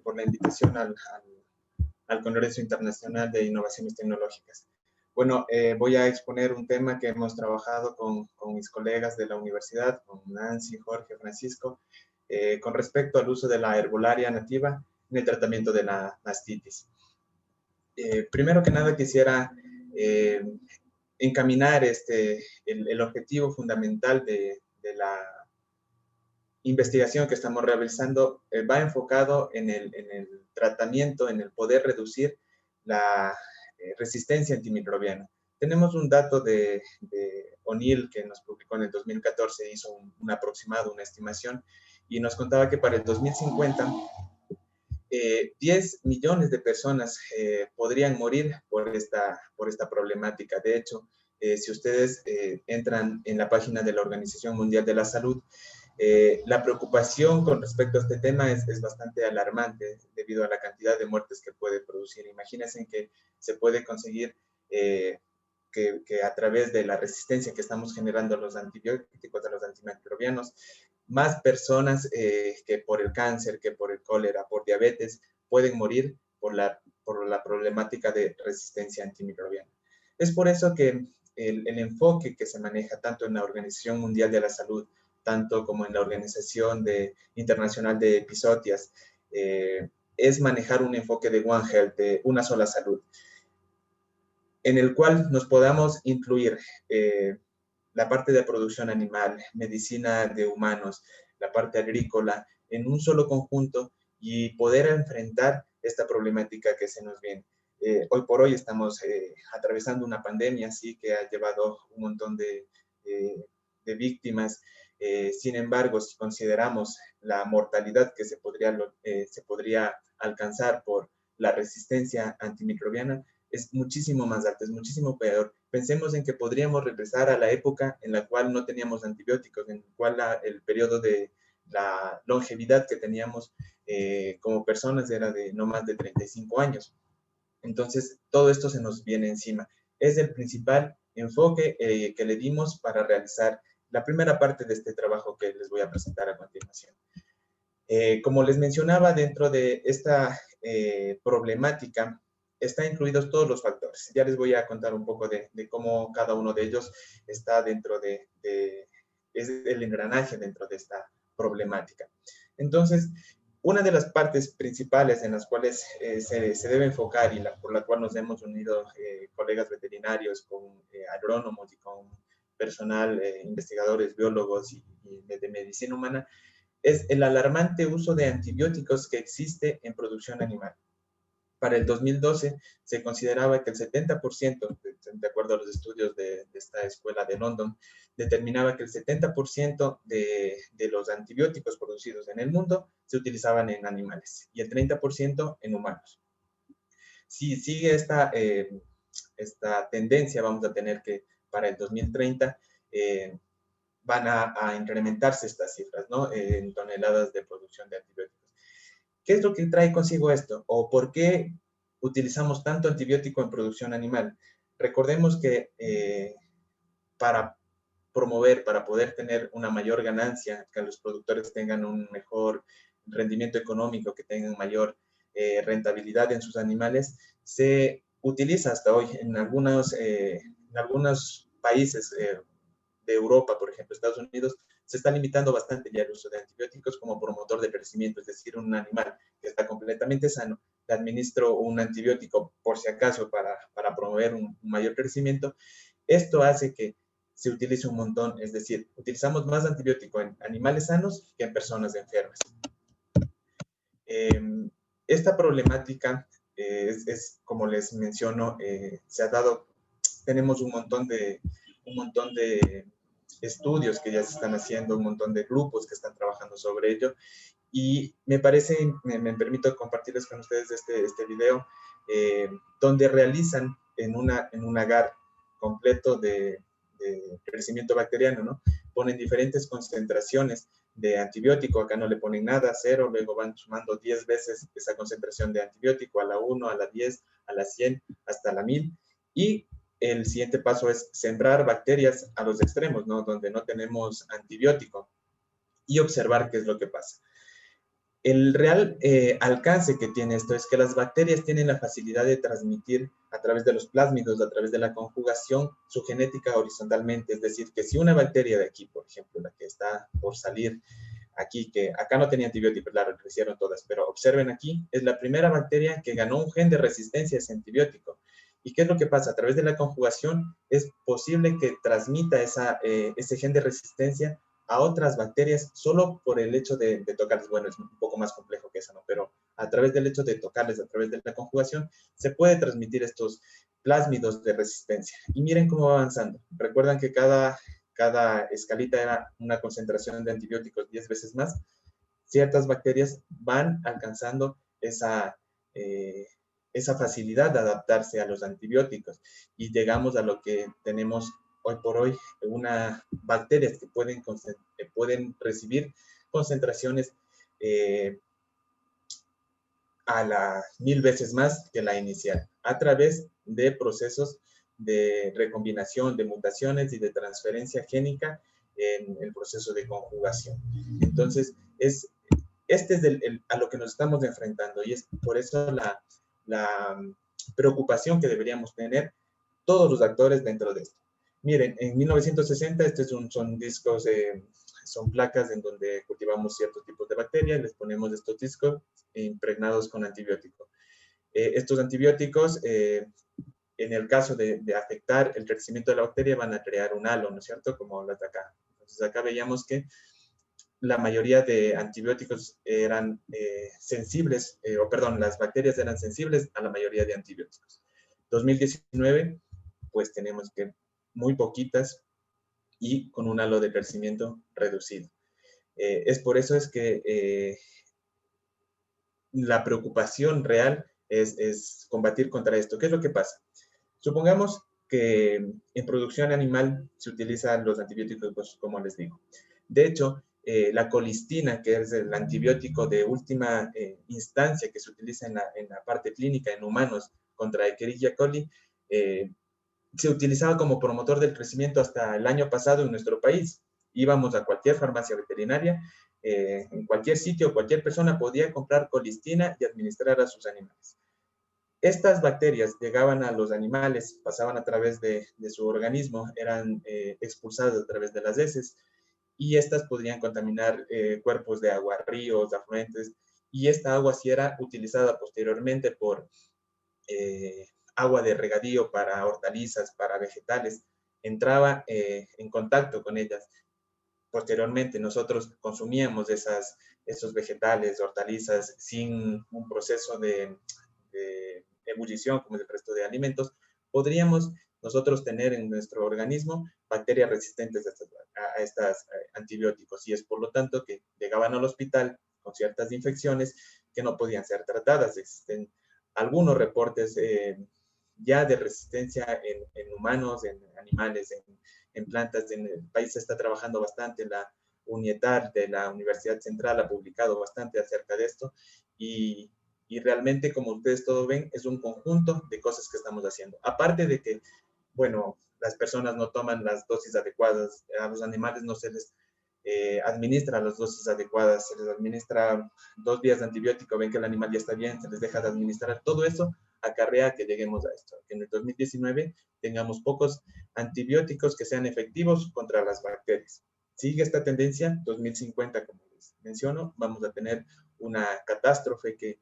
por la invitación al Congreso Internacional de Innovaciones Tecnológicas. Bueno, voy a exponer un tema que hemos trabajado con mis colegas de la universidad, con Nancy, Jorge, Francisco, con respecto al uso de la herbolaria nativa en el tratamiento de la mastitis. Primero que nada quisiera encaminar el objetivo fundamental de la investigación que estamos realizando. Va enfocado en el tratamiento, en el poder reducir la resistencia antimicrobiana. Tenemos un dato de O'Neill que nos publicó en el 2014, hizo un aproximado, una estimación, y nos contaba que para el 2050 10 millones de personas podrían morir por esta problemática. De hecho, si ustedes entran en la página de la Organización Mundial de la Salud, la preocupación con respecto a este tema es bastante alarmante debido a la cantidad de muertes que puede producir. Imagínense que se puede conseguir que a través de la resistencia que estamos generando a los antibióticos, a los antimicrobianos, más personas que por el cáncer, que por el cólera, por diabetes, pueden morir por la problemática de resistencia antimicrobiana. Es por eso que el enfoque que se maneja tanto en la Organización Mundial de la Salud, tanto como en la Organización Internacional de Episodias, es manejar un enfoque de One Health, de una sola salud, en el cual nos podamos incluir la parte de producción animal, medicina de humanos, la parte agrícola, en un solo conjunto y poder enfrentar esta problemática que se nos viene. Hoy por hoy estamos atravesando una pandemia, sí, que ha llevado un montón de víctimas. Sin embargo, si consideramos la mortalidad que se podría alcanzar por la resistencia antimicrobiana, es muchísimo más alta, es muchísimo peor. Pensemos en que podríamos regresar a la época en la cual no teníamos antibióticos, en la cual el periodo de la longevidad que teníamos como personas era de no más de 35 años. Entonces, todo esto se nos viene encima. Es el principal enfoque que le dimos para realizar la primera parte de este trabajo que les voy a presentar a continuación. Como les mencionaba, dentro de esta problemática están incluidos todos los factores. Ya les voy a contar un poco de cómo cada uno de ellos está dentro es el engranaje dentro de esta problemática. Entonces, una de las partes principales en las cuales se debe enfocar y por la cual nos hemos unido colegas veterinarios con agrónomos y con personal, investigadores, biólogos y de medicina humana, es el alarmante uso de antibióticos que existe en producción animal. Para el 2012 se consideraba que el 70%, de acuerdo a los estudios de esta escuela de London, determinaba que el 70% de los antibióticos producidos en el mundo se utilizaban en animales y el 30% en humanos. Si sigue esta tendencia, vamos a tener que para el 2030 van a incrementarse estas cifras, ¿no? En toneladas de producción de antibióticos. ¿Qué es lo que trae consigo esto? ¿O por qué utilizamos tanto antibiótico en producción animal? Recordemos que para promover, para poder tener una mayor ganancia, que los productores tengan un mejor rendimiento económico, que tengan mayor rentabilidad en sus animales, se utiliza hasta hoy en algunos países de Europa, por ejemplo, Estados Unidos, se está limitando bastante ya el uso de antibióticos como promotor de crecimiento, es decir, un animal que está completamente sano, le administro un antibiótico por si acaso para promover un mayor crecimiento. Esto hace que se utilice un montón, es decir, utilizamos más antibiótico en animales sanos que en personas enfermas. Esta problemática es como les menciono, se ha dado, tenemos un montón de estudios que ya se están haciendo, un montón de grupos que están trabajando sobre ello, y me parece, me permito compartirles con ustedes este video, donde realizan en un agar completo de crecimiento bacteriano, ¿no? Ponen diferentes concentraciones de antibiótico, acá no le ponen nada, 0, luego van sumando 10 veces esa concentración de antibiótico, a la 1, a la 10, a la 100, hasta la 1000, y el siguiente paso es sembrar bacterias a los extremos, ¿no? Donde no tenemos antibiótico, y observar qué es lo que pasa. El real alcance que tiene esto es que las bacterias tienen la facilidad de transmitir a través de los plásmidos, a través de la conjugación, su genética horizontalmente. Es decir, que si una bacteria de aquí, por ejemplo, la que está por salir aquí, que acá no tenía antibiótico, claro, crecieron todas, pero observen aquí, es la primera bacteria que ganó un gen de resistencia a ese antibiótico. ¿Y qué es lo que pasa? A través de la conjugación es posible que transmita ese gen de resistencia a otras bacterias solo por el hecho de tocarles. Bueno, es un poco más complejo que eso, ¿no? Pero a través del hecho de tocarles, a través de la conjugación, se puede transmitir estos plásmidos de resistencia. Y miren cómo va avanzando. Recuerdan que cada escalita era una concentración de antibióticos 10 veces más. Ciertas bacterias van alcanzando eh, esa facilidad de adaptarse a los antibióticos y llegamos a lo que tenemos hoy por hoy, bacterias que pueden recibir concentraciones a las 1000 veces más que la inicial, a través de procesos de recombinación, de mutaciones y de transferencia génica en el proceso de conjugación. Entonces, este es a lo que nos estamos enfrentando y es por eso la preocupación que deberíamos tener todos los actores dentro de esto. Miren, en 1960, son discos, son placas en donde cultivamos ciertos tipos de bacterias, les ponemos estos discos impregnados con antibióticos. Estos antibióticos, en el caso de afectar el crecimiento de la bacteria, van a crear un halo, ¿no es cierto? Como las de acá. Entonces, acá veíamos que la mayoría de antibióticos eran sensibles, las bacterias eran sensibles a la mayoría de antibióticos. 2019, pues tenemos que muy poquitas y con un halo de crecimiento reducido. Es por eso es que la preocupación real es combatir contra esto. ¿Qué es lo que pasa? Supongamos que en producción animal se utilizan los antibióticos, pues, como les digo. De hecho, la colistina, que es el antibiótico de última instancia que se utiliza en la parte clínica en humanos contra Escherichia coli, se utilizaba como promotor del crecimiento hasta el año pasado en nuestro país. Íbamos a cualquier farmacia veterinaria, en cualquier sitio, cualquier persona podía comprar colistina y administrar a sus animales. Estas bacterias llegaban a los animales, pasaban a través de su organismo, eran expulsadas a través de las heces y estas podrían contaminar cuerpos de agua, ríos, afluentes, y esta agua sí era utilizada posteriormente por agua de regadío para hortalizas, para vegetales, entraba en contacto con ellas. Posteriormente nosotros consumíamos esos vegetales, hortalizas, sin un proceso de ebullición como el resto de alimentos, podríamos nosotros tener en nuestro organismo bacterias resistentes a estos antibióticos y es por lo tanto que llegaban al hospital con ciertas infecciones que no podían ser tratadas. Existen algunos reportes ya de resistencia en humanos, en animales, en plantas. En el país se está trabajando bastante. La UNIETAR de la Universidad Central ha publicado bastante acerca de esto y realmente, como ustedes todos ven, es un conjunto de cosas que estamos haciendo. Aparte de que, bueno, las personas no toman las dosis adecuadas, a los animales no se les administra las dosis adecuadas, se les administra 2 días de antibiótico, ven que el animal ya está bien, se les deja de administrar, todo eso acarrea que lleguemos a esto, que en el 2019 tengamos pocos antibióticos que sean efectivos contra las bacterias. Sigue esta tendencia, 2050, como les menciono, vamos a tener una catástrofe que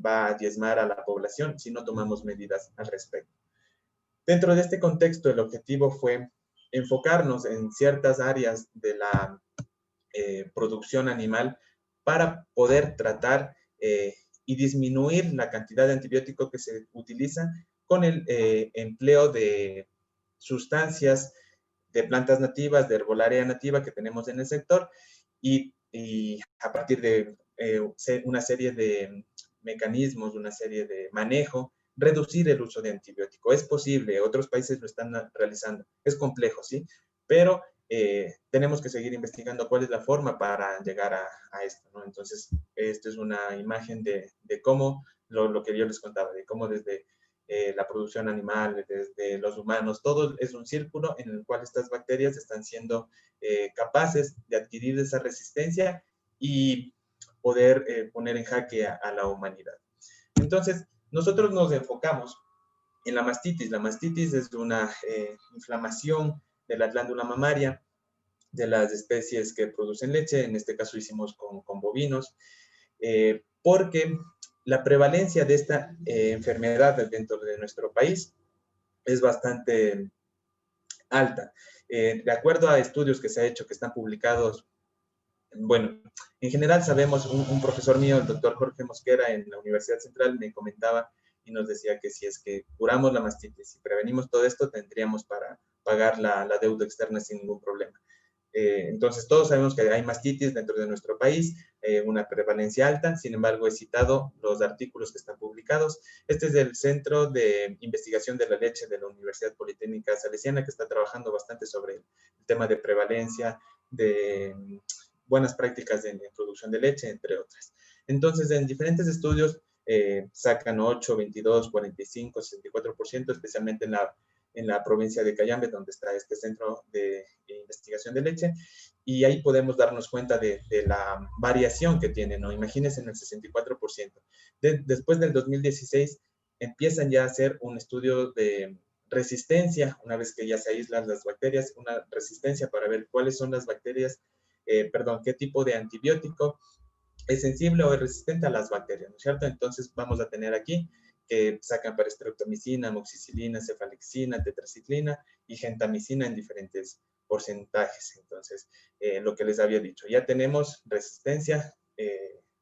va a diezmar a la población si no tomamos medidas al respecto. Dentro de este contexto, el objetivo fue enfocarnos en ciertas áreas de la producción animal para poder tratar y disminuir la cantidad de antibióticos que se utilizan con el empleo de sustancias de plantas nativas, de herbolaria nativa que tenemos en el sector y a partir de una serie de mecanismos, una serie de manejo, reducir el uso de antibiótico. Es posible, otros países lo están realizando. Es complejo, ¿sí? Pero tenemos que seguir investigando cuál es la forma para llegar a esto, ¿no? Entonces, esto es una imagen de cómo, lo que yo les contaba, de cómo desde la producción animal, desde los humanos, todo es un círculo en el cual estas bacterias están siendo capaces de adquirir esa resistencia y poder poner en jaque a la humanidad. Entonces, nosotros nos enfocamos en la mastitis. La mastitis es una inflamación de la glándula mamaria de las especies que producen leche. En este caso hicimos con bovinos, porque la prevalencia de esta enfermedad dentro de nuestro país es bastante alta. De acuerdo a estudios que se ha hecho, que están publicados, bueno, en general sabemos, un profesor mío, el doctor Jorge Mosquera, en la Universidad Central, me comentaba y nos decía que si es que curamos la mastitis y prevenimos todo esto, tendríamos para pagar la deuda externa sin ningún problema. Entonces, todos sabemos que hay mastitis dentro de nuestro país, una prevalencia alta. Sin embargo, he citado los artículos que están publicados. Este es del Centro de Investigación de la Leche de la Universidad Politécnica Salesiana, que está trabajando bastante sobre el tema de prevalencia, de buenas prácticas en producción de leche, entre otras. Entonces, en diferentes estudios sacan 8, 22, 45, 64%, especialmente en la provincia de Cayambe, donde está este centro de investigación de leche, y ahí podemos darnos cuenta de la variación que tiene, ¿no? Imagínense en el 64%. Después del 2016 empiezan ya a hacer un estudio de resistencia, una vez que ya se aíslan las bacterias, una resistencia para ver cuáles son las bacterias, qué tipo de antibiótico es sensible o es resistente a las bacterias, ¿no es cierto? Entonces vamos a tener aquí que sacan para streptomicina, amoxicilina, cefalexina, tetraciclina y gentamicina en diferentes porcentajes. Entonces, lo que les había dicho, ya tenemos resistencia,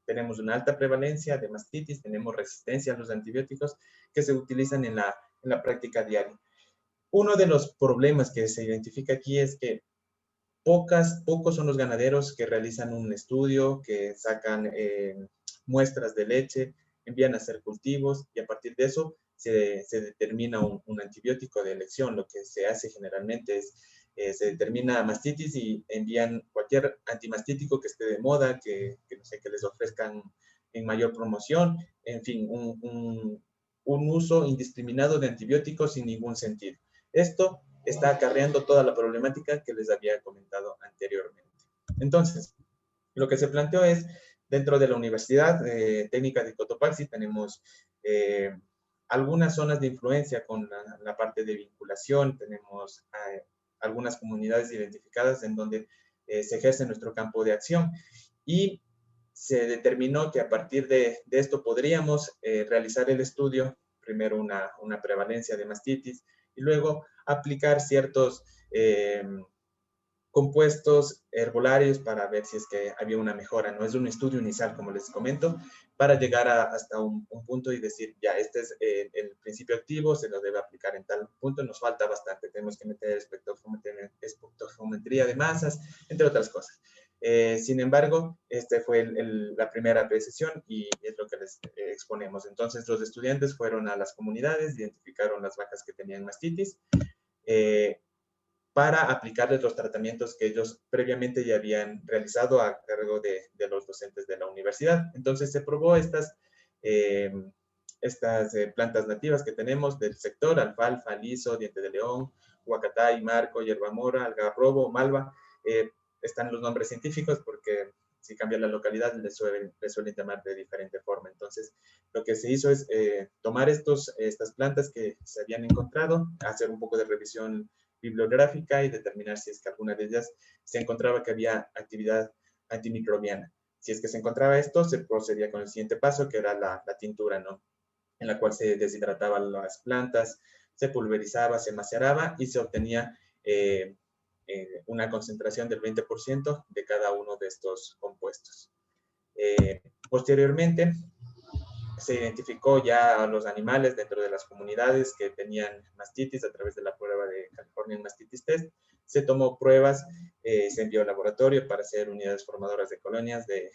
tenemos una alta prevalencia de mastitis, tenemos resistencia a los antibióticos que se utilizan en la práctica diaria. Uno de los problemas que se identifica aquí es que pocos son los ganaderos que realizan un estudio, que sacan muestras de leche, envían a hacer cultivos y a partir de eso se determina un antibiótico de elección. Lo que se hace generalmente es, se determina mastitis y envían cualquier antimastítico que esté de moda, no sé, que les ofrezcan en mayor promoción, en fin, un uso indiscriminado de antibióticos sin ningún sentido. Esto está acarreando toda la problemática que les había comentado anteriormente. Entonces, lo que se planteó es, dentro de la Universidad Técnica de Cotopaxi tenemos algunas zonas de influencia con la parte de vinculación, tenemos algunas comunidades identificadas en donde se ejerce nuestro campo de acción y se determinó que a partir de esto podríamos realizar el estudio, primero una prevalencia de mastitis y luego aplicar ciertos compuestos herbolarios para ver si es que había una mejora. No es un estudio inicial, como les comento, para llegar hasta un punto y decir, ya, este es el principio activo, se lo debe aplicar en tal punto, nos falta bastante, tenemos que meter espectrofometría de masas, entre otras cosas. Sin embargo, esta fue la primera precisión y es lo que les exponemos. Entonces, los estudiantes fueron a las comunidades, identificaron las vacas que tenían mastitis, para aplicarles los tratamientos que ellos previamente ya habían realizado a cargo de los docentes de la universidad. Entonces se probó estas plantas nativas que tenemos del sector, alfalfa, aliso, diente de león, huacatay, marco, hierbamora, algarrobo, malva. Están los nombres científicos porque si cambia la localidad les suelen llamar de diferente forma. Entonces, lo que se hizo es tomar estas plantas que se habían encontrado, hacer un poco de revisión bibliográfica y determinar si es que alguna de ellas se encontraba que había actividad antimicrobiana. Si es que se encontraba esto, se procedía con el siguiente paso, que era la tintura, ¿no? En la cual se deshidrataban las plantas, se pulverizaba, se maceraba y se obtenía una concentración del 20% de cada uno de estos compuestos. Posteriormente, se identificó ya a los animales dentro de las comunidades que tenían mastitis a través de la prueba de California Mastitis Test. Se tomó pruebas, se envió al laboratorio para hacer unidades formadoras de colonias de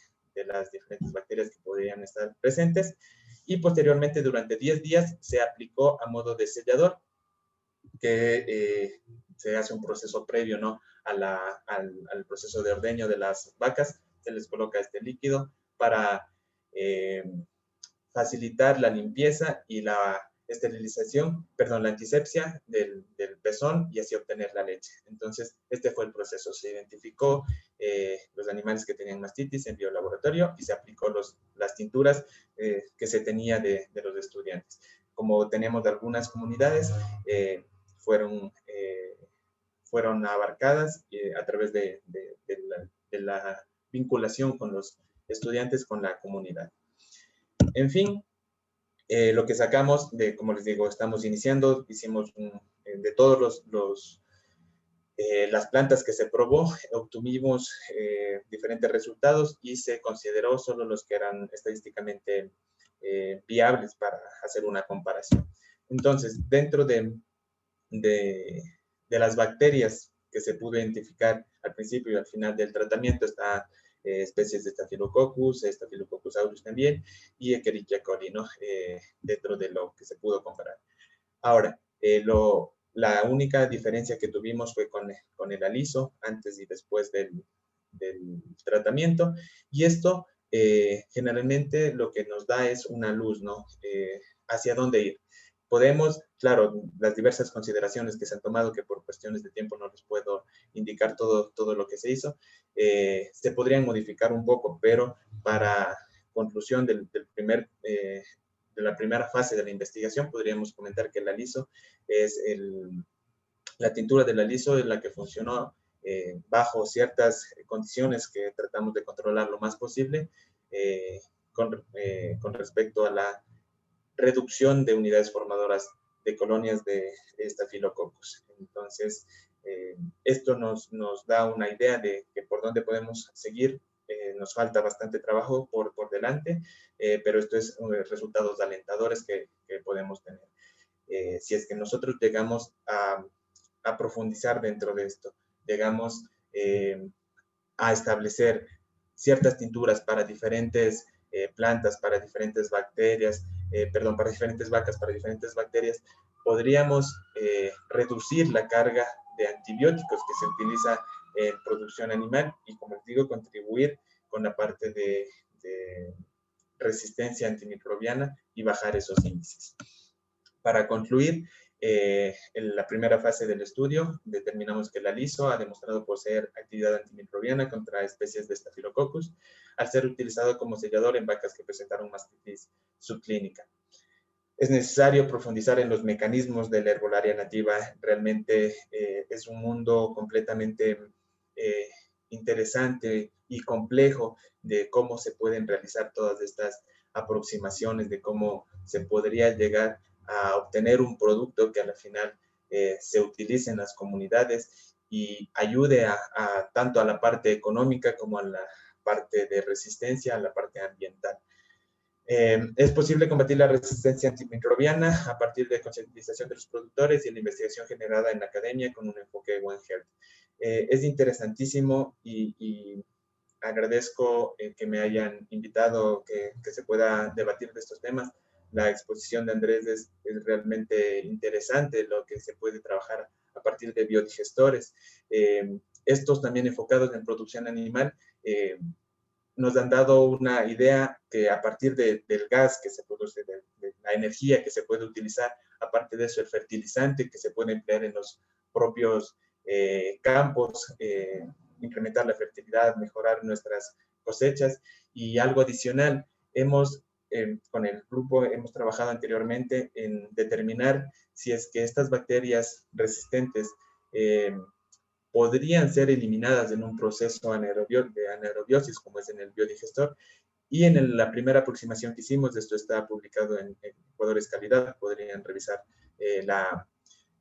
las diferentes bacterias que podrían estar presentes y posteriormente durante 10 días se aplicó a modo de sellador, que se hace un proceso previo, ¿no? al proceso de ordeño de las vacas, se les coloca este líquido para facilitar la limpieza y la esterilización, la antisepsia del pezón y así obtener la leche. Entonces, este fue el proceso. Se identificó los animales que tenían mastitis, se envió al laboratorio y se aplicó las tinturas que se tenía de los estudiantes. Como tenemos de algunas comunidades, fueron abarcadas a través de la vinculación con los estudiantes, con la comunidad. En fin, lo que sacamos como les digo, estamos iniciando, hicimos de todos las plantas que se probó, obtuvimos diferentes resultados y se consideró solo los que eran estadísticamente viables para hacer una comparación. Entonces, dentro de las bacterias que se pudo identificar al principio y al final del tratamiento está especies de Staphylococcus aureus también, y Escherichia coli, ¿no? Dentro de lo que se pudo comparar. Ahora, la única diferencia que tuvimos fue con el aliso, antes y después del tratamiento, y esto generalmente lo que nos da es una luz, ¿no? Hacia dónde ir. Podemos, claro, las diversas consideraciones que se han tomado, que por cuestiones de tiempo no les puedo indicar todo lo que se hizo, se podrían modificar un poco, pero para conclusión de la primera fase de la investigación, podríamos comentar que el aliso es la tintura del aliso es la que funcionó bajo ciertas condiciones que tratamos de controlar lo más posible con respecto a la reducción de unidades formadoras de colonias de Staphylococcus. Entonces, esto nos da una idea de que por dónde podemos seguir. Nos falta bastante trabajo por delante, pero esto es resultados alentadores que podemos tener. Si es que nosotros llegamos a profundizar dentro de esto, llegamos a establecer ciertas tinturas para diferentes plantas, para diferentes bacterias, para diferentes vacas, para diferentes bacterias, podríamos reducir la carga de antibióticos que se utiliza en producción animal y, como les digo, contribuir con la parte de resistencia antimicrobiana y bajar esos índices. Para concluir, en la primera fase del estudio determinamos que el aliso ha demostrado poseer actividad antimicrobiana contra especies de Staphylococcus al ser utilizado como sellador en vacas que presentaron mastitis subclínica. Es necesario profundizar en los mecanismos de la herbolaria nativa. Realmente es un mundo completamente interesante y complejo de cómo se pueden realizar todas estas aproximaciones, de cómo se podría llegar a obtener un producto que a la final se utilice en las comunidades y ayude tanto a la parte económica como a la parte de resistencia, a la parte ambiental. Es posible combatir la resistencia antimicrobiana a partir de concientización de los productores y la investigación generada en la academia con un enfoque One Health. Es interesantísimo y agradezco que me hayan invitado, que se pueda debatir de estos temas. La exposición de Andrés es realmente interesante, lo que se puede trabajar a partir de biodigestores. Estos también enfocados en producción animal, nos han dado una idea que a partir del gas que se produce, de la energía que se puede utilizar, aparte de eso el fertilizante que se puede emplear en los propios campos, incrementar la fertilidad, mejorar nuestras cosechas. Y algo adicional, con el grupo hemos trabajado anteriormente en determinar si es que estas bacterias resistentes podrían ser eliminadas en un proceso de anaerobiosis, como es en el biodigestor. Y en la primera aproximación que hicimos, esto está publicado en Ecuador es Calidad, podrían revisar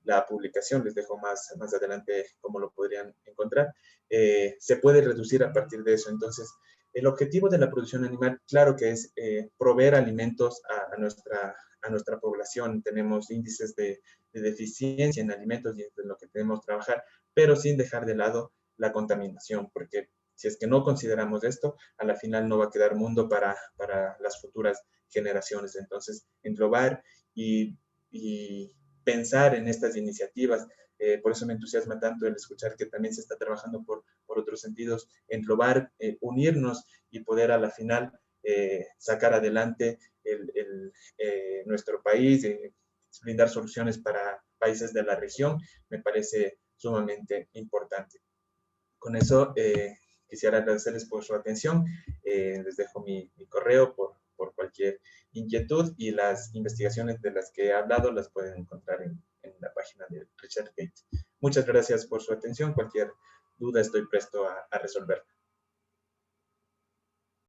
la publicación, les dejo más adelante cómo lo podrían encontrar. Se puede reducir a partir de eso. Entonces, el objetivo de la producción animal, claro que es proveer alimentos a nuestra población. Tenemos índices de deficiencia en alimentos y es de lo que tenemos que trabajar, pero sin dejar de lado la contaminación, porque si es que no consideramos esto, a la final no va a quedar mundo para las futuras generaciones. Entonces, englobar y pensar en estas iniciativas. Por eso me entusiasma tanto el escuchar que también se está trabajando por otros sentidos, englobar, unirnos y poder a la final sacar adelante nuestro país, brindar soluciones para países de la región, me parece sumamente importante. Con eso quisiera agradecerles por su atención. Les dejo mi correo por cualquier inquietud, y las investigaciones de las que he hablado las pueden encontrar en la página de ResearchGate. Muchas gracias por su atención. Cualquier duda estoy presto a resolverla.